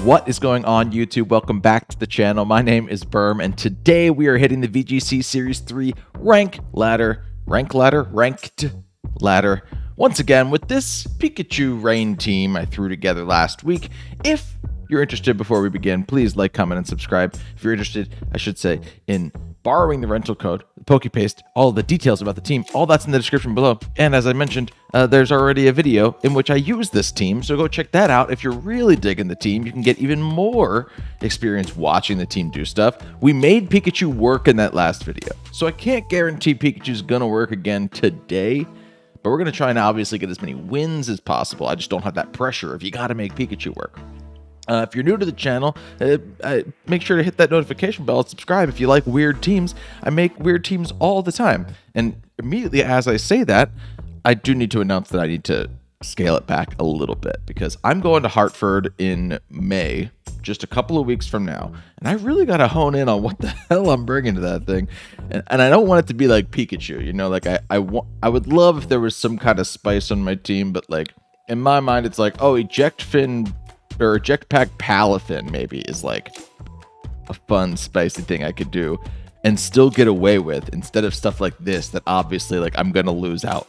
What is going on, YouTube? Welcome back to the channel. My name is Berm, and today we are hitting the VGC Series 3 Ranked Ladder, once again with this Pikachu Rain team I threw together last week. If you're interested, before we begin, please like, comment, and subscribe. If you're interested, I should say, in borrowing the rental code, the PokePaste, all the details about the team, all that's in the description below. And as I mentioned, there's already a video in which I use this team, so go check that out. If you're really digging the team, you can get even more experience watching the team do stuff. We made Pikachu work in that last video, so I can't guarantee Pikachu's gonna work again today, but we're gonna try and obviously get as many wins as possible. I just don't have that pressure if you gotta make Pikachu work. If you're new to the channel, make sure to hit that notification bell and subscribe if you like weird teams. I make weird teams all the time. And immediately as I say that, I do need to announce that I need to scale it back a little bit, because I'm going to Hartford in May, just a couple of weeks from now. And I really got to hone in on what the hell I'm bringing to that thing. And I don't want it to be like Pikachu, you know, like I would love if there was some kind of spice on my team, but like in my mind, it's like, oh, eject fin or eject pack Palafin maybe is like a fun spicy thing I could do and still get away with, instead of stuff like this that obviously like I'm gonna lose out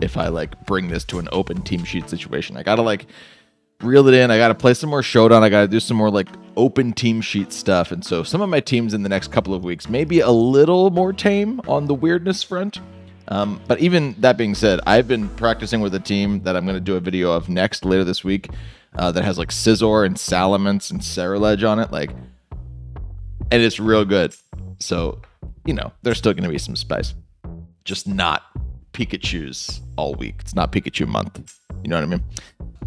if I like bring this to an open team sheet situation. I gotta like reel it in. I gotta play some more Showdown. I gotta do some more like open team sheet stuff. And so some of my teams in the next couple of weeks may be a little more tame on the weirdness front. But even that being said, I've been practicing with a team that I'm going to do a video of next later this week that has like Scizor and Salamence and Ceruledge on it, like, and it's real good. So, you know, there's still going to be some spice, just not Pikachu's all week. It's not Pikachu month. You know what I mean?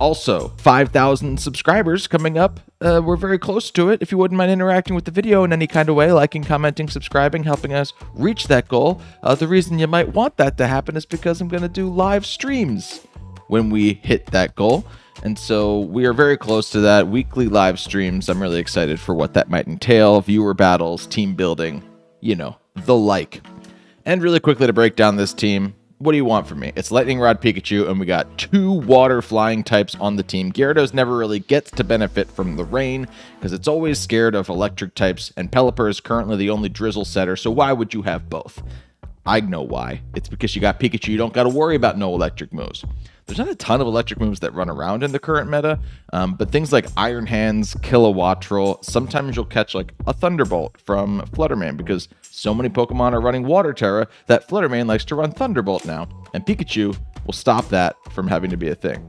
Also, 5,000 subscribers coming up. We're very close to it. If you wouldn't mind interacting with the video in any kind of way, liking, commenting, subscribing, helping us reach that goal. The reason you might want that to happen is because I'm going to do live streams when we hit that goal. And so we are very close to that. Weekly live streams. I'm really excited for what that might entail. Viewer battles, team building, you know, the like. And really quickly to break down this team. What do you want from me? It's Lightning Rod Pikachu, and we got 2 water flying types on the team. Gyarados never really gets to benefit from the rain because it's always scared of electric types, and Pelipper is currently the only drizzle setter, so why would you have both? I know why. It's because you got Pikachu. You don't got to worry about no electric moves. There's not a ton of electric moves that run around in the current meta, but things like Iron Hands, Kilowattrel, sometimes you'll catch like a Thunderbolt from Flutterman because so many Pokemon are running Water Tera that Flutterman likes to run Thunderbolt now, and Pikachu will stop that from having to be a thing.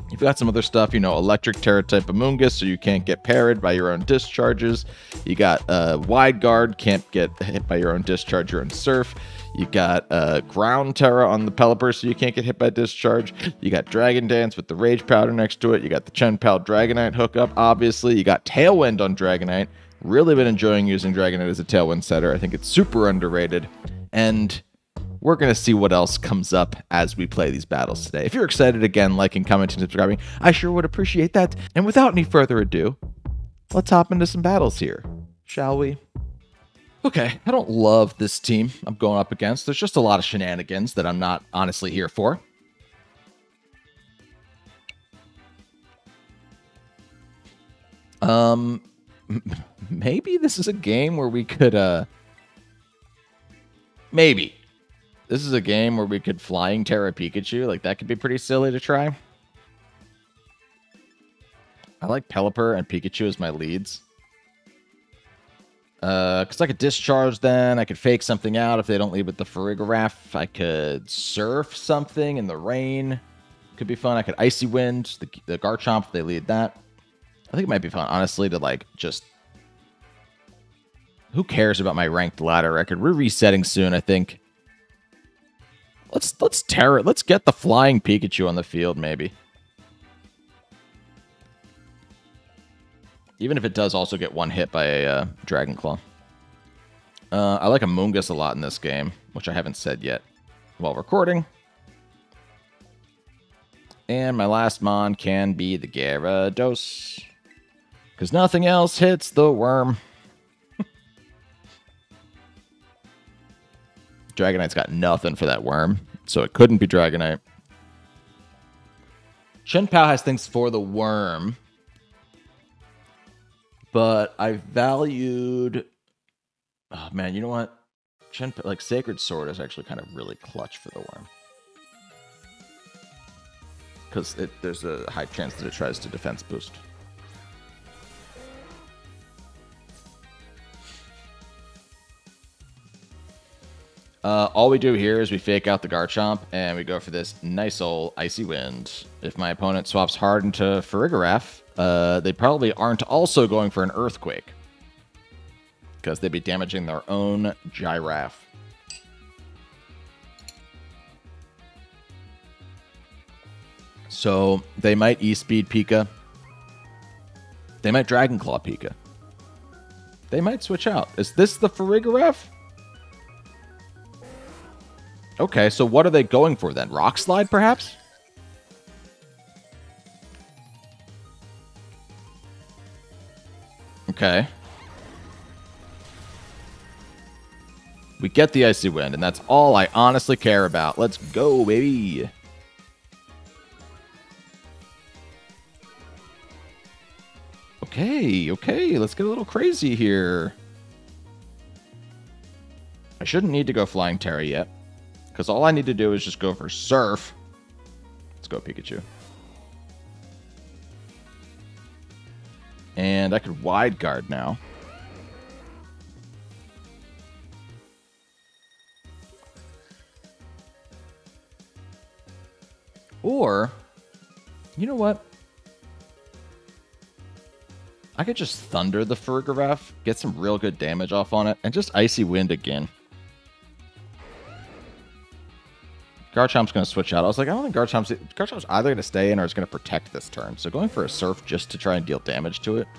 You've got some other stuff, you know, Electric Tera type Amoonguss, so you can't get parried by your own discharges. You got Wide Guard, can't get hit by your own discharge, your own Surf. You got Ground Tera on the Pelipper, so you can't get hit by discharge. You got Dragon Dance with the Rage Powder next to it. You got the Chen-Pal Dragonite hookup, obviously. You got Tailwind on Dragonite. Really been enjoying using Dragonite as a Tailwind setter. I think it's super underrated. And we're going to see what else comes up as we play these battles today. If you're excited, again, liking, commenting, subscribing, I sure would appreciate that. And without any further ado, let's hop into some battles here, shall we? Okay, I don't love this team I'm going up against. There's just a lot of shenanigans that I'm not honestly here for. Maybe this is a game where we could, maybe. This is a game where we could Flying Tera Pikachu. Like, that could be pretty silly to try. I like Pelipper and Pikachu as my leads. Because I could discharge then. I could fake something out if they don't lead with the Farigiraf. I could surf something in the rain. Could be fun. I could Icy Wind the Garchomp if they lead that. I think it might be fun, honestly, to like just... Who cares about my ranked ladder record? We're resetting soon, I think. Let's get the flying Pikachu on the field, maybe. Even if it does also get one hit by a Dragon Claw. I like Amoonguss a lot in this game, which I haven't said yet while recording. And my last mon can be the Gyarados, because nothing else hits the worm. Dragonite's got nothing for that worm, so it couldn't be Dragonite. Chen-Pao has things for the worm. But I valued... Oh, man, you know what? Like, Sacred Sword is actually kind of really clutch for the worm. Because there's a high chance that it tries to defense boost. All we do here is we fake out the Garchomp, and we go for this nice old Icy Wind. If my opponent swaps hard into Farigiraf, they probably aren't also going for an Earthquake, because they'd be damaging their own Giraffe. So they might E-Speed Pika. They might Dragon Claw Pika. They might switch out. Is this the Farigiraf? Okay, so what are they going for then? Rock Slide, perhaps? Okay. We get the Icy Wind, and that's all I honestly care about. Let's go, baby. Okay, let's get a little crazy here. I shouldn't need to go Flying Tera yet, because all I need to do is just go for Surf. Let's go Pikachu. And I could Wide Guard now. Or, you know what? I could just Thunder the Farigiraf, get some real good damage off on it, and just Icy Wind again. Garchomp's going to switch out. I was like, I don't think Garchomp's either going to stay in or is going to protect this turn. So going for a Surf just to try and deal damage to it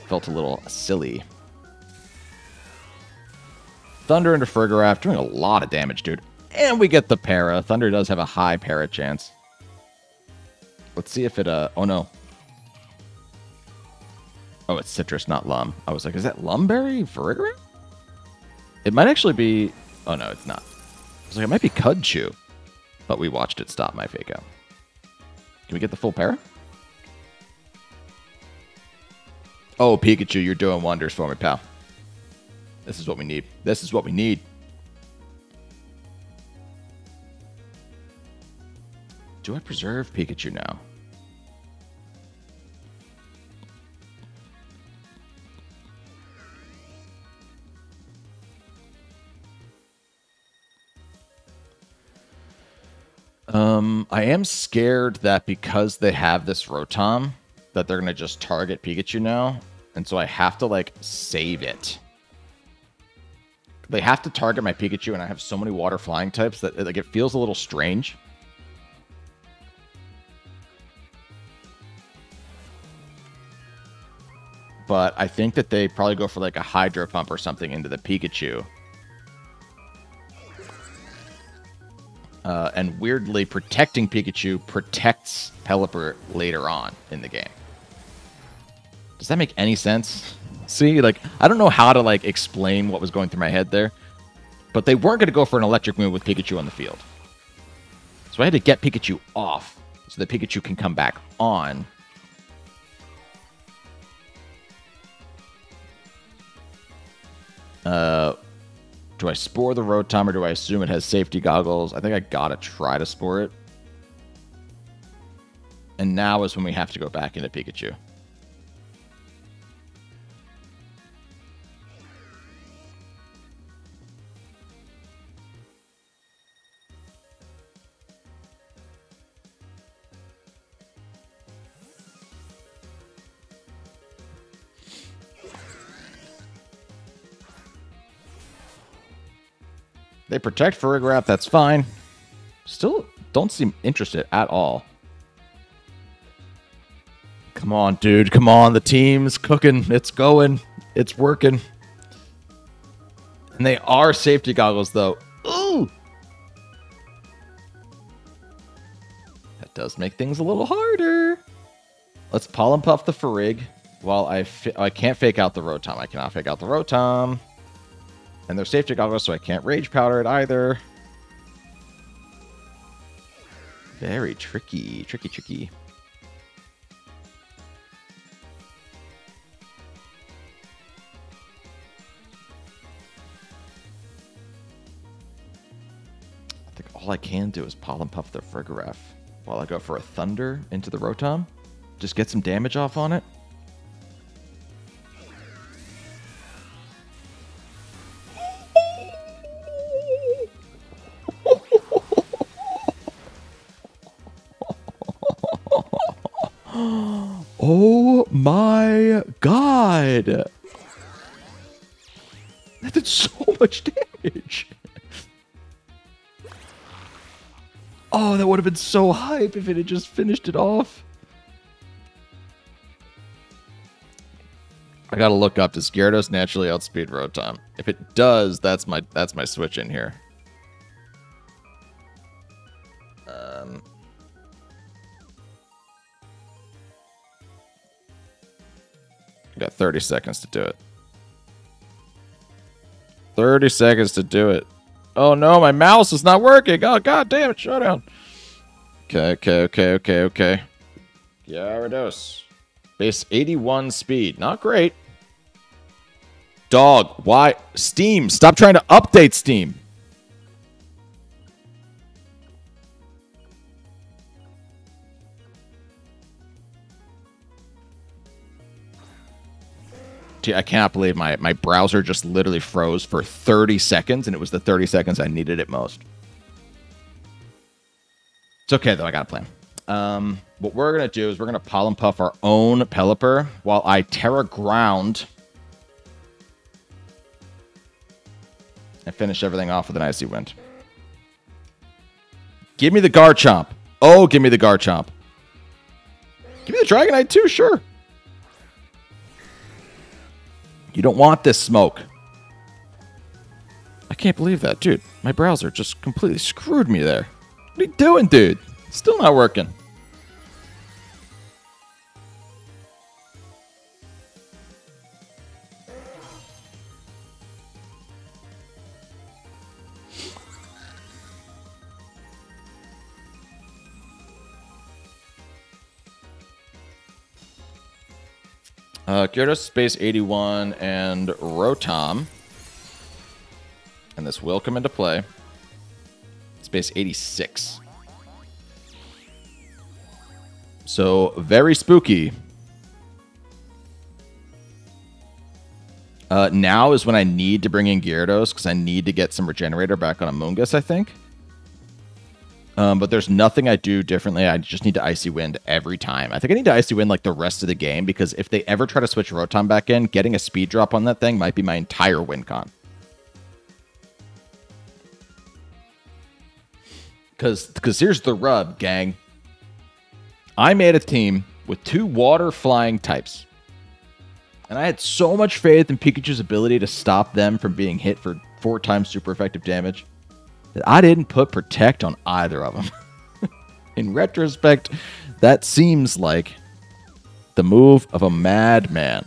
felt a little silly. Thunder into Farigiraf, doing a lot of damage, dude. And we get the Para. Thunder does have a high Para chance. Let's see if it, oh no. Oh, it's Citrus, not Lum. I was like, is that Lumberry Farigiraf? It might actually be... Oh, no, it's not. I was like, it might be Cudchew. But we watched it stop my fake out. Can we get the full Para? Oh, Pikachu, you're doing wonders for me, pal. This is what we need. This is what we need. Do I preserve Pikachu now? I am scared that because they have this Rotom, that they're going to just target Pikachu now. And so I have to, like, save it. They have to target my Pikachu, and I have so many water flying types that, like, it feels a little strange. But I think that they probably go for, like, a Hydro Pump or something into the Pikachu. And weirdly, protecting Pikachu protects Pelipper later on in the game. Does that make any sense? See, like, I don't know how to, like, explain what was going through my head there. But they weren't going to go for an electric move with Pikachu on the field. So I had to get Pikachu off so that Pikachu can come back on. Do I Spore the Rotom, or do I assume it has safety goggles? I think I gotta try to Spore it. And now is when we have to go back into Pikachu. They protect Farigiraf, that's fine. Still don't seem interested at all. Come on, dude. Come on. The team's cooking. It's going. It's working. And they are safety goggles, though. Ooh! That does make things a little harder. Let's Pollen Puff the Farig while I can't fake out the Rotom. I cannot fake out the Rotom. And they're safety goggles, so I can't Rage Powder it either. Very tricky. Tricky, tricky. All I can do is Pollen Puff the Frigoraph while I go for a Thunder into the Rotom. Just get some damage off on it. Oh my god! That did so much damage! Oh, that would have been so hype if it had just finished it off. I gotta look up, does Gyarados naturally outspeed Rotom? If it does, that's my switch in here. I got 30 seconds to do it. 30 seconds to do it. Oh no, my mouse is not working. Oh god damn it, shutdown. Okay. Gyarados. Base 81 speed. Not great. Dog, why? Steam, stop trying to update Steam. I cannot believe my browser just literally froze for 30 seconds, and it was the 30 seconds I needed it most. It's okay, though. I got a plan. What we're going to do is we're going to Pollen Puff our own Pelipper while I Tera Ground and finish everything off with an Icy Wind. Give me the Garchomp. Oh, give me the Garchomp. Give me the Dragonite, too, sure. You don't want this smoke. I can't believe that, dude. My browser just completely screwed me there. What are you doing, dude? It's still not working. Gyarados, Space 81, and Rotom. And this will come into play. Space 86. So, very spooky. Now is when I need to bring in Gyarados, because I need to get some Regenerator back on Amoonguss, I think. But there's nothing I do differently. I just need to Icy Wind every time. I think I need to Icy Wind like the rest of the game, because if they ever try to switch Rotom back in, getting a speed drop on that thing might be my entire win con. Because here's the rub, gang. I made a team with 2 water flying types. And I had so much faith in Pikachu's ability to stop them from being hit for 4 times super effective damage that I didn't put Protect on either of them. In retrospect, that seems like the move of a madman.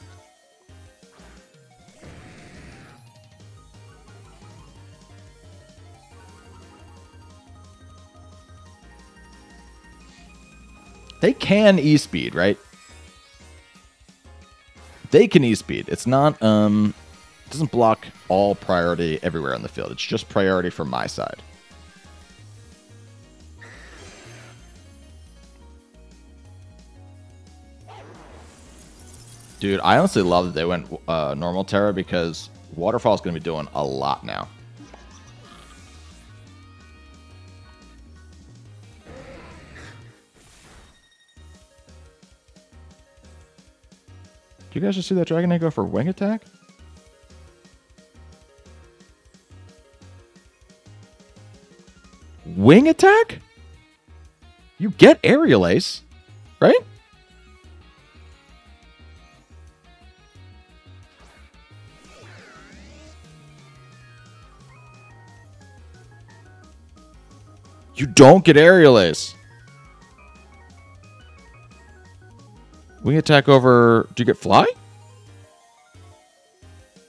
They can E-Speed, right? They can E-Speed. It's not, it doesn't block all priority everywhere on the field. It's just priority from my side. Dude, I honestly love that they went normal Tera, because Waterfall is going to be doing a lot now. Do you guys just see that Dragonite go for Wing Attack? Wing Attack? You get Aerial Ace, right? You don't get Aerial Ace. Wing Attack over... Do you get Fly?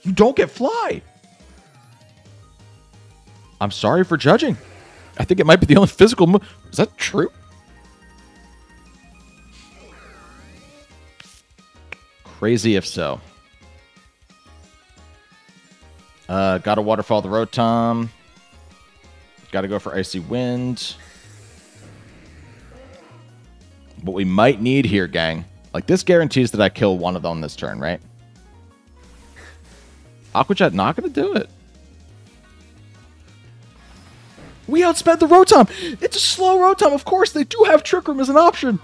You don't get Fly. I'm sorry for judging. I think it might be the only physical move. Is that true? Crazy if so. Got to Waterfall the Rotom. Got to go for Icy Wind. What we might need here, gang. Like, this guarantees that I kill one of them this turn, right? Aqua Jet not going to do it. We outspent the Rotom. It's a slow Rotom. Of course, they do have Trick Room as an option.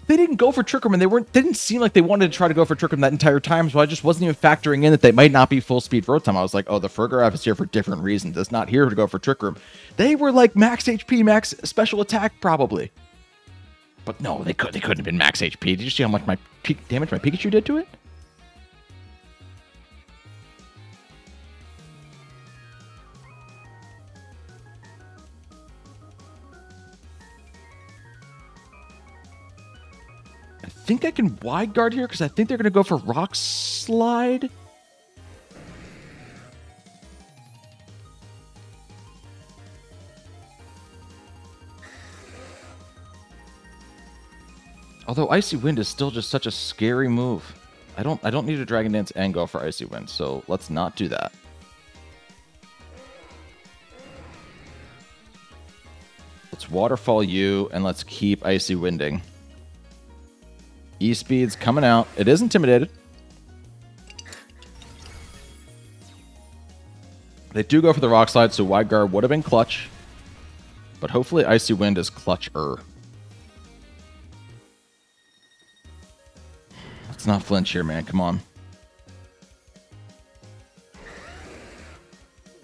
They didn't go for Trick Room, and they didn't seem like they wanted to try to go for Trick Room that entire time, so I just wasn't even factoring in that they might not be full speed Rotom. I was like, oh, the Fergaraf is here for different reasons. It's not here to go for Trick Room. They were like max HP, max special attack, probably. But no, they couldn't have been max HP. Did you see how much damage my Pikachu did to it? I think I can wide guard here because I think they're going to go for Rock Slide. Although Icy Wind is still just such a scary move. I don't need a Dragon Dance and go for Icy Wind, so let's not do that. Let's Waterfall you and let's keep Icy Winding. E-Speed's coming out. It is intimidated. They do go for the Rock Slide, so Wide Guard would have been clutch. But hopefully Icy Wind is clutch-er. Let's not flinch here, man. Come on.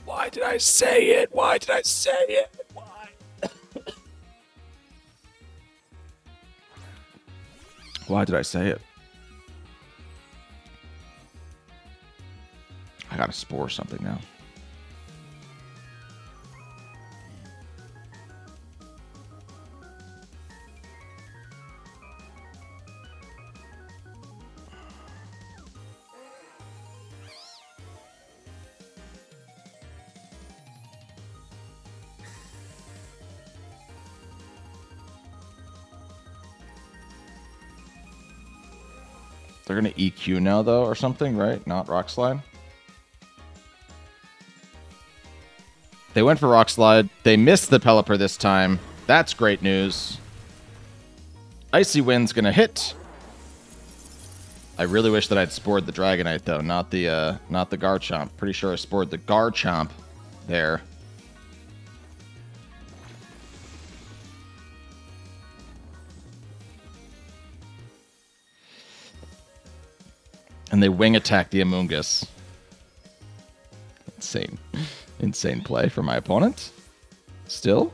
Why did I say it? Why did I say it? Why? Why did I say it? I gotta spore something now. They're going to EQ now, though, or something, right? Not Rock Slide. They went for Rock Slide. They missed the Pelipper this time. That's great news. Icy Wind's going to hit. I really wish that I'd spored the Dragonite, though, not the Garchomp. Pretty sure I spored the Garchomp there. And they wing attack the Amoonguss. Insane. Insane play for my opponent. Still.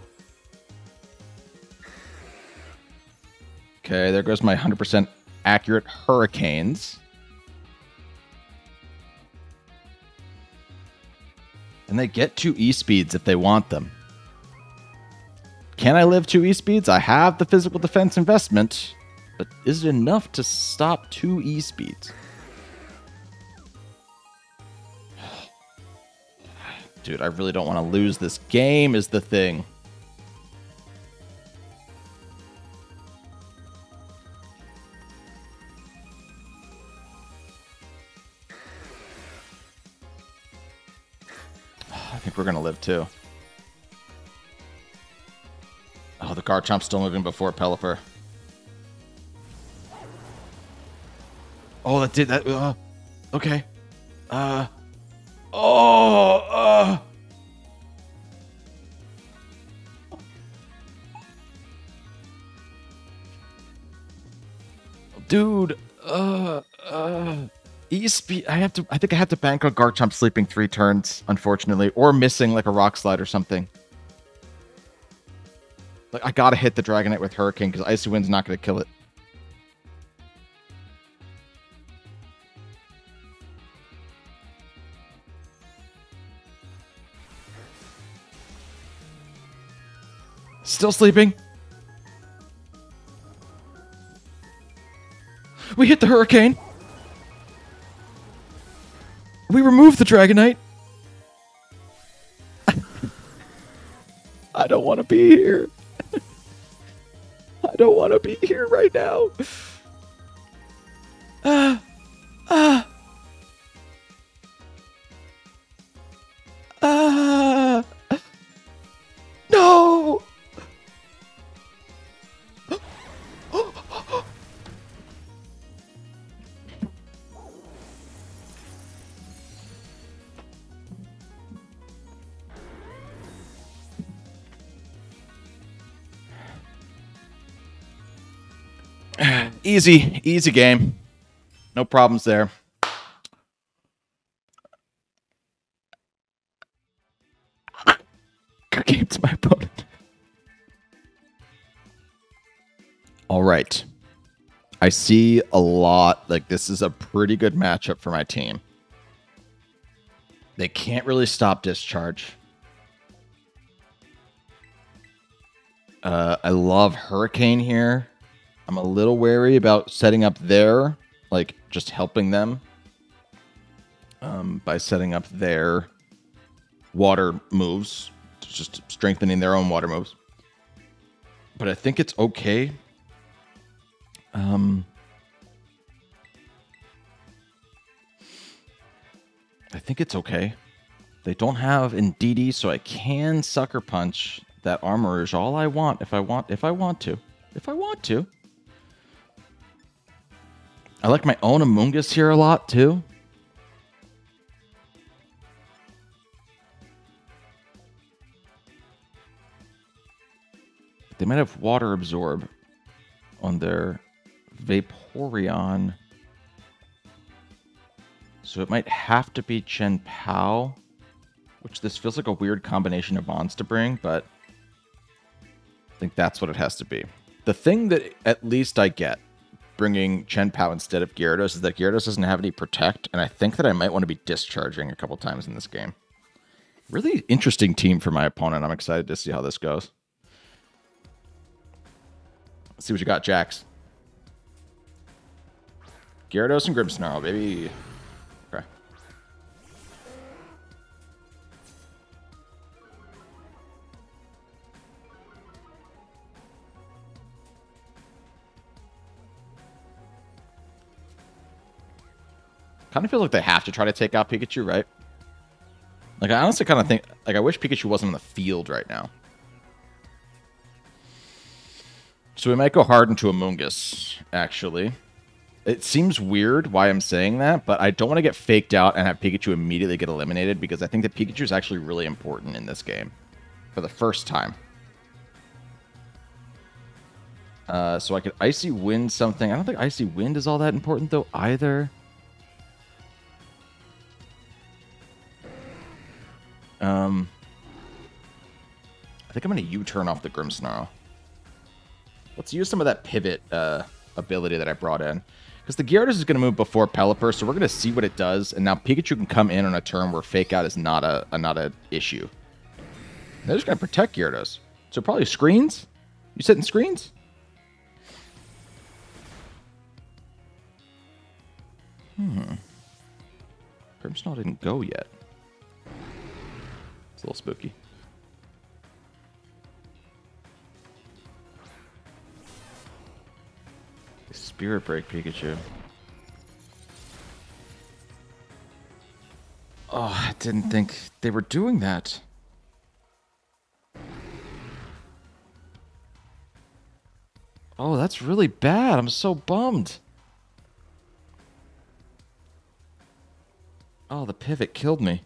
Okay, there goes my 100% accurate Hurricanes. And they get 2 E-Speeds if they want them. Can I live 2 E-Speeds? I have the physical defense investment. But is it enough to stop 2 E-Speeds? Dude, I really don't want to lose this game is the thing. I think we're going to live too. Oh, the Garchomp's still moving before Pelipper. Oh, that did that. Okay. Dude, E-Speed. I think I have to bank on Garchomp sleeping 3 turns, unfortunately, or missing like a Rock Slide or something. Like I gotta hit the Dragonite with Hurricane because Icy Wind's not gonna kill it. Still sleeping. We hit the Hurricane. We removed the Dragonite. I don't want to be here. I don't want to be here right now. Easy game. No problems there. Good game to my opponent. All right. I see a lot. Like, this is a pretty good matchup for my team. They can't really stop discharge. I love Hurricane here. I'm a little wary about setting up their, like, just helping them by setting up their water moves, just strengthening their own water moves. But I think it's okay. I think it's okay. They don't have Indeedee, so I can Sucker Punch that Armorage all I want if I want to. I like my own Amoonguss here a lot too. They might have Water Absorb on their Vaporeon. So it might have to be Chen Pao, which this feels like a weird combination of bonds to bring, but I think that's what it has to be. The thing that at least I get bringing Chen Pao instead of Gyarados is that Gyarados doesn't have any Protect, and I think that I might want to be discharging a couple times in this game. Really interesting team for my opponent. I'm excited to see how this goes. Let's see what you got, Jax. Gyarados and Grimmsnarl, baby. Okay. Kind of feel like they have to try to take out Pikachu, right? Like, I honestly kind of think, like, I wish Pikachu wasn't on the field right now. So we might go hard into Amoonguss, actually. It seems weird why I'm saying that, but I don't want to get faked out and have Pikachu immediately get eliminated because I think that Pikachu is actually really important in this game for the first time. So I could Icy Wind something. I don't think Icy Wind is all that important, though, either. I think I'm going to U-turn off the Grimmsnarl. Let's use some of that pivot ability that I brought in. Because the Gyarados is going to move before Pelipper, so we're going to see what it does. And now Pikachu can come in on a turn where Fake Out is not a issue. They're just going to protect Gyarados. So probably screens? You setting screens? Grimmsnarl didn't go yet. It's a little spooky. Spirit Break Pikachu. Oh, I didn't think they were doing that. Oh, that's really bad. I'm so bummed. Oh, the pivot killed me.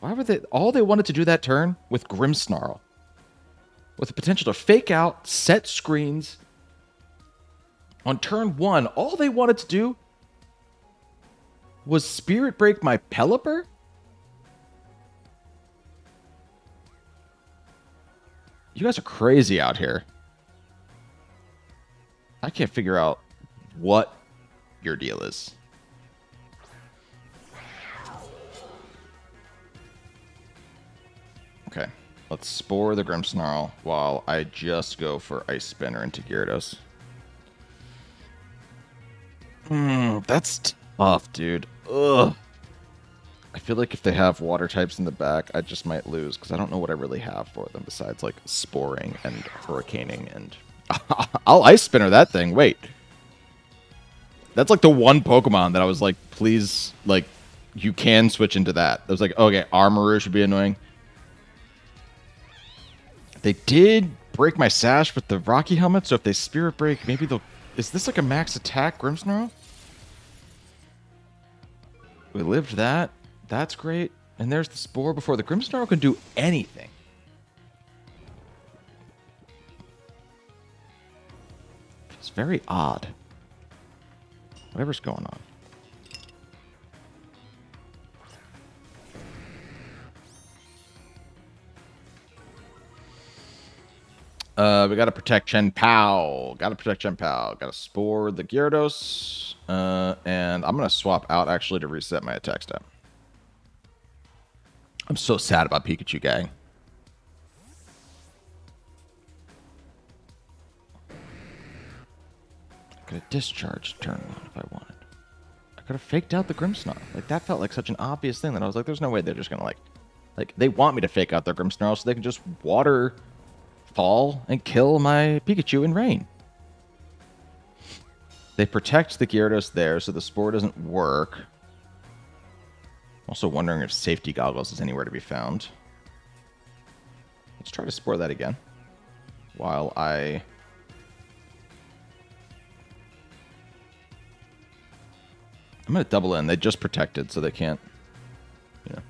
Why were they... All they wanted to do that turn with Grimmsnarl. With the potential to fake out, set screens. On turn 1, all they wanted to do was Spirit Break my Pelipper? You guys are crazy out here. I can't figure out what your deal is. Okay, let's Spore the Grimmsnarl while I just go for Ice Spinner into Gyarados. That's tough, dude. Ugh. I feel like if they have water types in the back, I just might lose because I don't know what I really have for them besides like Sporing and Hurricaning and... I'll Ice Spinner that thing. Wait. That's like the one Pokemon that I was like, please, like, you can switch into that. I was like, okay, Armorer should be annoying. They did break my Sash with the Rocky Helmet, so if they Spirit Break, maybe they'll... Is this like a max attack Grimmsnarl? We lived that. That's great. And there's the Spore before the Grimmsnarl can do anything. It's very odd. Whatever's going on. We gotta protect Chen Pao. Gotta protect Chen Pao. Gotta spore the Gyarados. And I'm gonna swap out actually to reset my attack stat. I'm so sad about Pikachu, gang. I could have discharged turn 1 if I wanted. I could have faked out the Grimmsnarl. Like, that felt like such an obvious thing that I was like, there's no way they're just gonna like they want me to fake out their Grimmsnarl so they can just water fall and kill my Pikachu in rain. They protect the Gyarados there, so the spore doesn't work. Also wondering if safety goggles is anywhere to be found. Let's try to spore that again. While I'm going to double in. They just protected, so they can't, you know.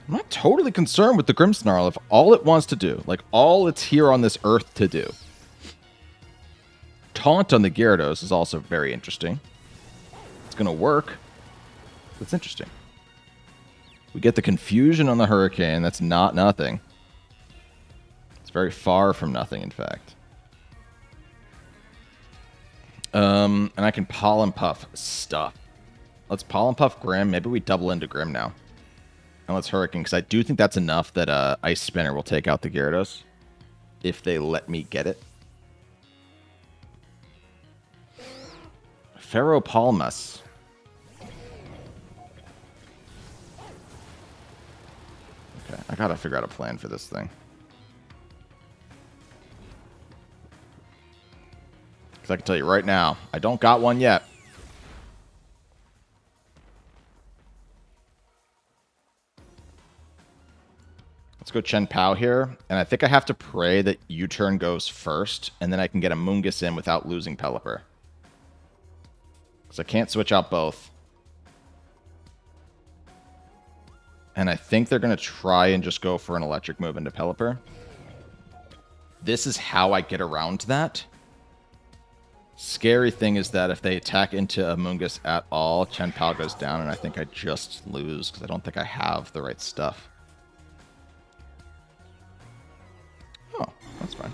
I'm not totally concerned with the Grimmsnarl if all it wants to do, like all it's here on this earth to do. Taunt on the Gyarados is also very interesting. It's going to work. That's interesting. We get the confusion on the Hurricane. That's not nothing. It's very far from nothing, in fact. And I can Pollen Puff stuff. Let's Pollen Puff Grim. Maybe we double into Grim now. And let's Hurricane, because I do think that's enough that Ice Spinner will take out the Gyarados. If they let me get it. Ferropalmus. Okay, I gotta figure out a plan for this thing. Because I can tell you right now, I don't got one yet. Let's go Chen Pao here. And I think I have to pray that U-turn goes first, and then I can get a Mungus in without losing Pelipper. Because I can't switch out both. And I think they're going to try and just go for an electric move into Pelipper. This is how I get around that. Scary thing is that if they attack into a Mungus at all, Chen Pao goes down, and I think I just lose because I don't think I have the right stuff. Oh, that's fine.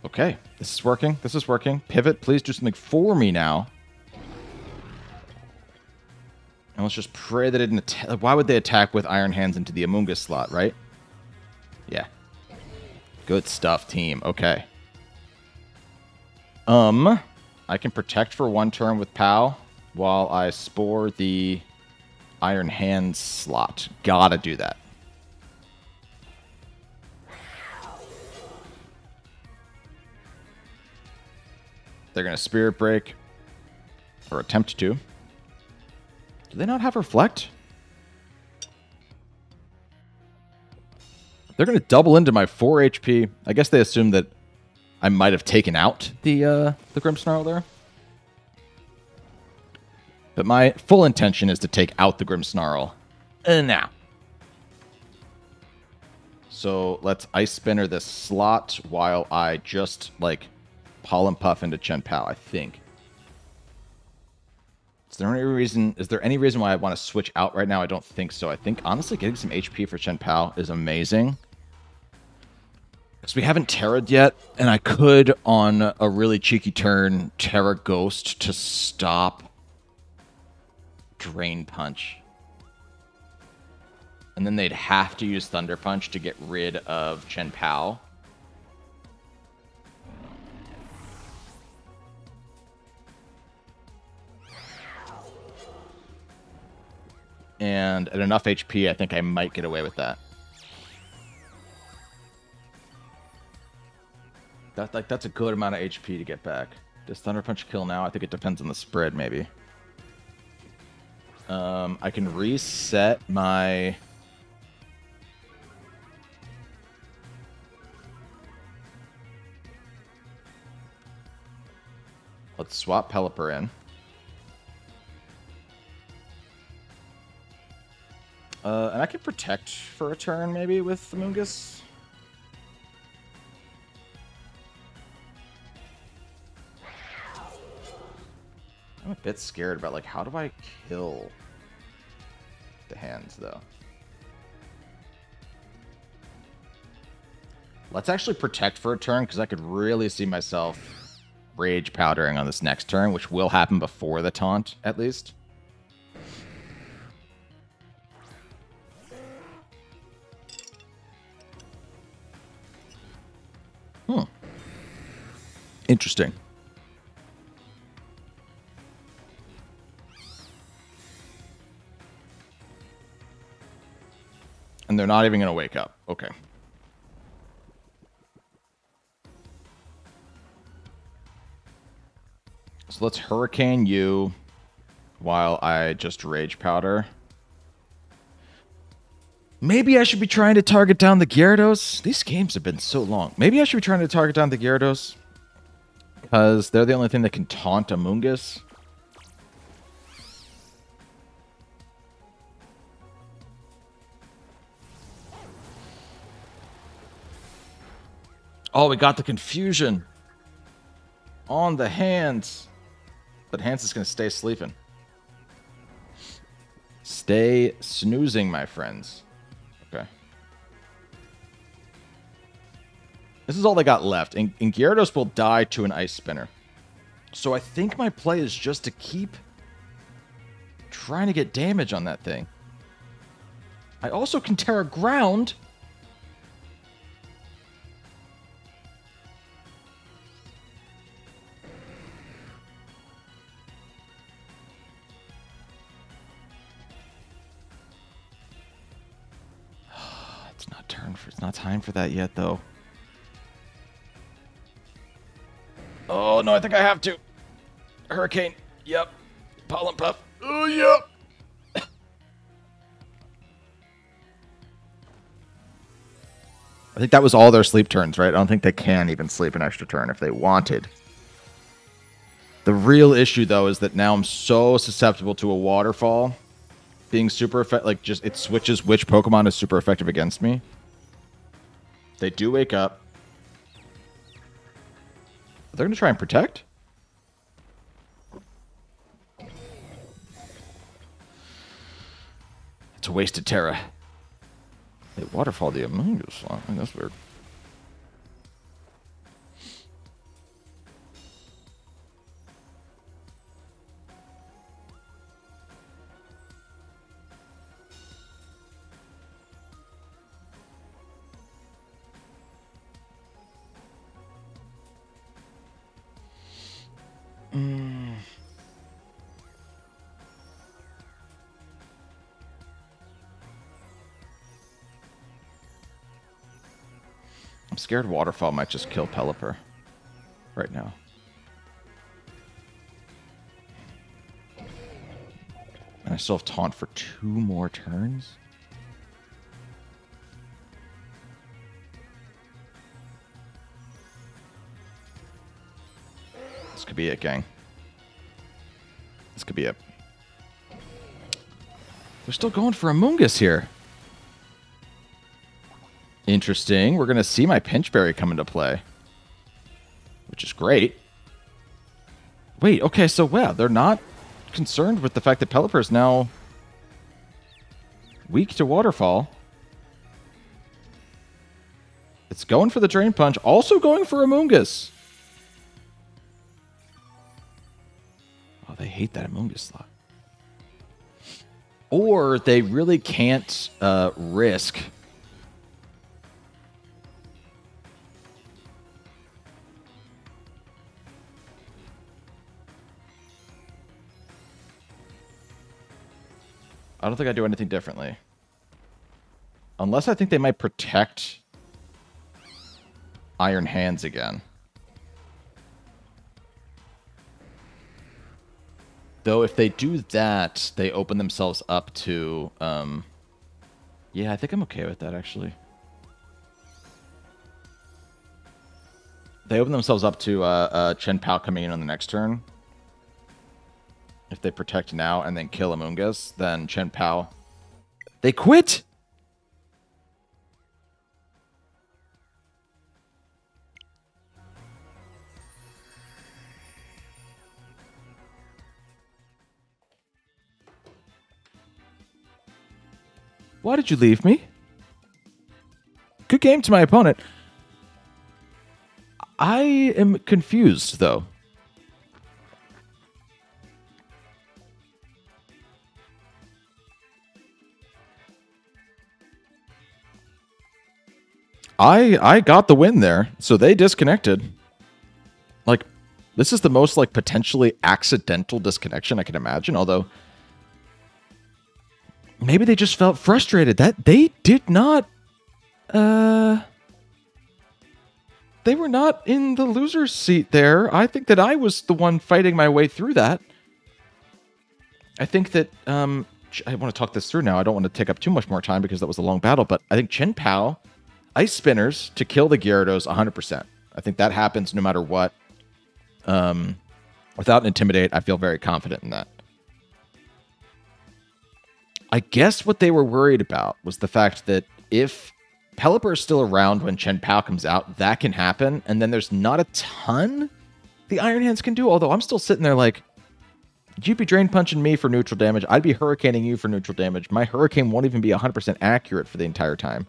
Okay, this is working. This is working. Pivot, please do something for me now. And let's just pray that it didn't attack. Why would they attack with Iron Hands into the Amoonguss slot, right? Yeah. Good stuff, team. Okay. I can protect for one turn with Pow while I spore the Iron Hands slot. Gotta do that. They're going to Spirit Break. Or attempt to. Do they not have Reflect? They're going to double into my 4 HP. I guess they assume that I might have taken out the Grimmsnarl there. But my full intention is to take out the Grimmsnarl now. So let's Ice Spinner this slot while I just, like, Pollen Puff into Chen Pao, I think. Is there any reason why I want to switch out right now? I don't think so. I think, honestly, getting some HP for Chen Pao is amazing. Because we haven't Terra'd yet, and I could, on a really cheeky turn, Tera Ghost to stop Drain Punch. And then they'd have to use Thunder Punch to get rid of Chen Pao. And at enough HP, I think I might get away with that. That's a good amount of HP to get back. Does Thunder Punch kill now? I think it depends on the spread, maybe. I can reset my... Let's swap Pelipper in. And I can protect for a turn, maybe, with the Mungus. I'm a bit scared about, like, how do I kill the hands, though? Let's actually protect for a turn, because I could really see myself rage powdering on this next turn, which will happen before the taunt, at least. Interesting. And they're not even going to wake up. Okay. So let's Hurricane you while I just Rage Powder. Maybe I should be trying to target down the Gyarados. These games have been so long. Maybe I should be trying to target down the Gyarados. Because they're the only thing that can taunt a Mungus. Oh, we got the confusion on the hands. But Hans is going to stay sleeping. Stay snoozing, my friends. Okay. This is all they got left. And Gyarados will die to an Ice Spinner. So I think my play is just to keep trying to get damage on that thing. I also can Tera Ground. It's not time for that yet, though. Oh, no, I think I have to. Hurricane. Yep. Pollen Puff. Oh, yep. I think that was all their sleep turns, right? I don't think they can even sleep an extra turn if they wanted. The real issue, though, is that now I'm so susceptible to a waterfall being super effective. Like, just it switches which Pokemon is super effective against me. They do wake up. They're going to try and protect? It's a wasted Tera. They waterfall the Amoonguss. I think that's weird. I'm scared Waterfall might just kill Pelipper right now. And I still have Taunt for 2 more turns? This could be it, gang. This could be it. They're still going for a Mungus here. Interesting. We're going to see my Pinchberry come into play. Which is great. Wait, okay, so wow, they're not concerned with the fact that Pelipper is now weak to Waterfall. It's going for the Drain Punch, also going for a Mungus. Oh, they hate that Amoonguss slot. Or they really can't risk... I don't think I do anything differently. Unless I think they might protect Iron Hands again. Though if they do that, they open themselves up to... yeah, I think I'm okay with that, actually. They open themselves up to Chen Pao coming in on the next turn. If they protect now and then kill Amoonguss, then Chen Pao... They quit? Why did you leave me? Good game to my opponent. I am confused, though. I got the win there, so they disconnected. Like, this is the most, like, potentially accidental disconnection I can imagine, although maybe they just felt frustrated that they did not, they were not in the loser's seat there. I think that I was the one fighting my way through that. I think that, I want to talk this through now. I don't want to take up too much more time because that was a long battle, but I think Chen Pao Ice Spinners to kill the Gyarados 100%. I think that happens no matter what. Without an Intimidate, I feel very confident in that. I guess what they were worried about was the fact that if Pelipper is still around when Chen Pao comes out, that can happen, and then there's not a ton the Iron Hands can do, although I'm still sitting there like, you'd be Drain Punching me for neutral damage, I'd be Hurricaning you for neutral damage, my Hurricane won't even be 100% accurate for the entire time.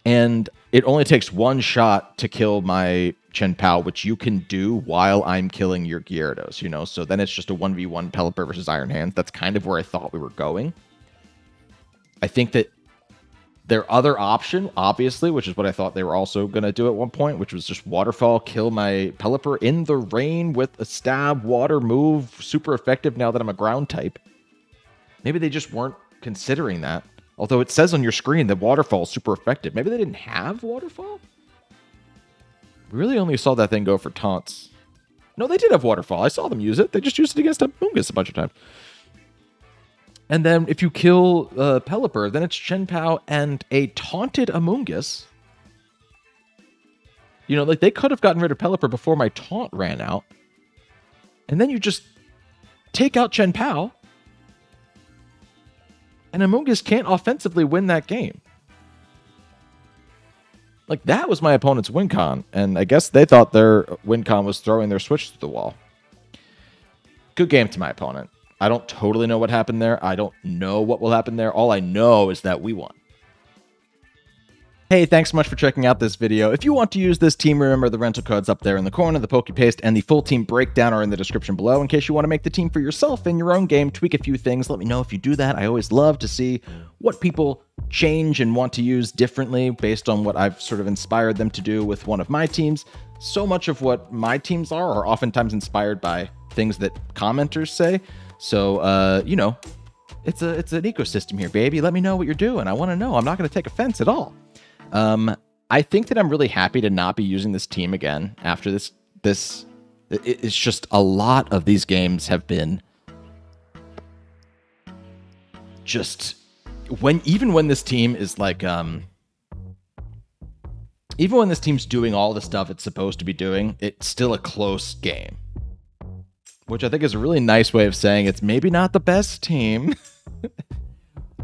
And it only takes one shot to kill my Chen Pao, which you can do while I'm killing your Gyarados, you know? So then it's just a 1v1 Pelipper versus Iron Hands. That's kind of where I thought we were going. I think that their other option, obviously, which is what I thought they were also going to do at one point, which was just Waterfall, kill my Pelipper in the rain with a stab, water move, super effective now that I'm a ground type. Maybe they just weren't considering that. Although it says on your screen that Waterfall is super effective. Maybe they didn't have Waterfall? We really only saw that thing go for taunts. No, they did have Waterfall. I saw them use it. They just used it against Amoonguss a bunch of times. And then if you kill Pelipper, then it's Chen Pao and a taunted Amoonguss. You know, like they could have gotten rid of Pelipper before my taunt ran out. And then you just take out Chen Pao. And Amoonguss can't offensively win that game. Like, that was my opponent's win con. And I guess they thought their win con was throwing their Switch to the wall. Good game to my opponent. I don't totally know what happened there. I don't know what will happen there. All I know is that we won. Hey, thanks so much for checking out this video. If you want to use this team, remember the rental code's up there in the corner, the PokePaste, and the full team breakdown are in the description below. In case you want to make the team for yourself in your own game, tweak a few things, let me know if you do that. I always love to see what people change and want to use differently based on what I've sort of inspired them to do with one of my teams. So much of what my teams are oftentimes inspired by things that commenters say. So, you know, it's an ecosystem here, baby. Let me know what you're doing. I want to know. I'm not going to take offense at all. I think that I'm really happy to not be using this team again after this. It's just a lot of these games have been just even when this team is like, even when this team's doing all the stuff it's supposed to be doing, it's still a close game, which I think is a really nice way of saying it's maybe not the best team.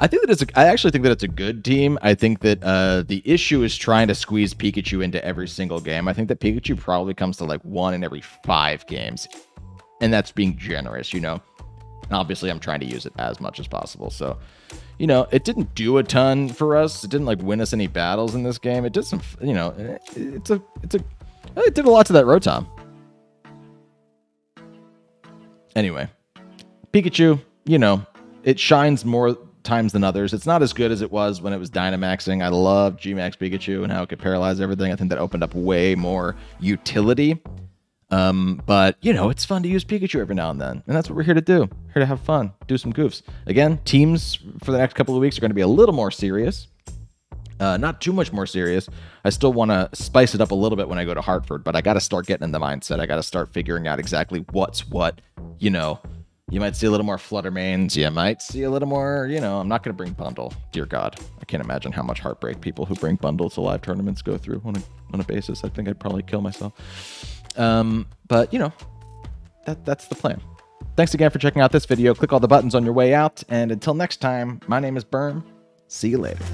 I actually think that it's a good team. I think that the issue is trying to squeeze Pikachu into every single game. I think that Pikachu probably comes to like 1 in every 5 games. And that's being generous, you know. And obviously, I'm trying to use it as much as possible. So, you know, it didn't do a ton for us. It didn't like win us any battles in this game. It did some, you know, it did a lot to that Rotom. Anyway, Pikachu, you know, it shines more times than others. It's not as good as it was when it was Dynamaxing. I love G-Max Pikachu and how it could paralyze everything. I think that opened up way more utility. But, you know, it's fun to use Pikachu every now and then. And that's what we're here to do. Here to have fun, do some goofs. Again, teams for the next couple of weeks are going to be a little more serious. Not too much more serious. I still want to spice it up a little bit when I go to Hartford, but I got to start getting in the mindset. I got to start figuring out exactly what's what, you know. You might see a little more Fluttermanes. You might see a little more, you know, I'm not going to bring Bundle. Dear God, I can't imagine how much heartbreak people who bring Bundle to live tournaments go through on a basis. I think I'd probably kill myself. But, you know, that's the plan. Thanks again for checking out this video. Click all the buttons on your way out. And until next time, my name is Berm. See you later.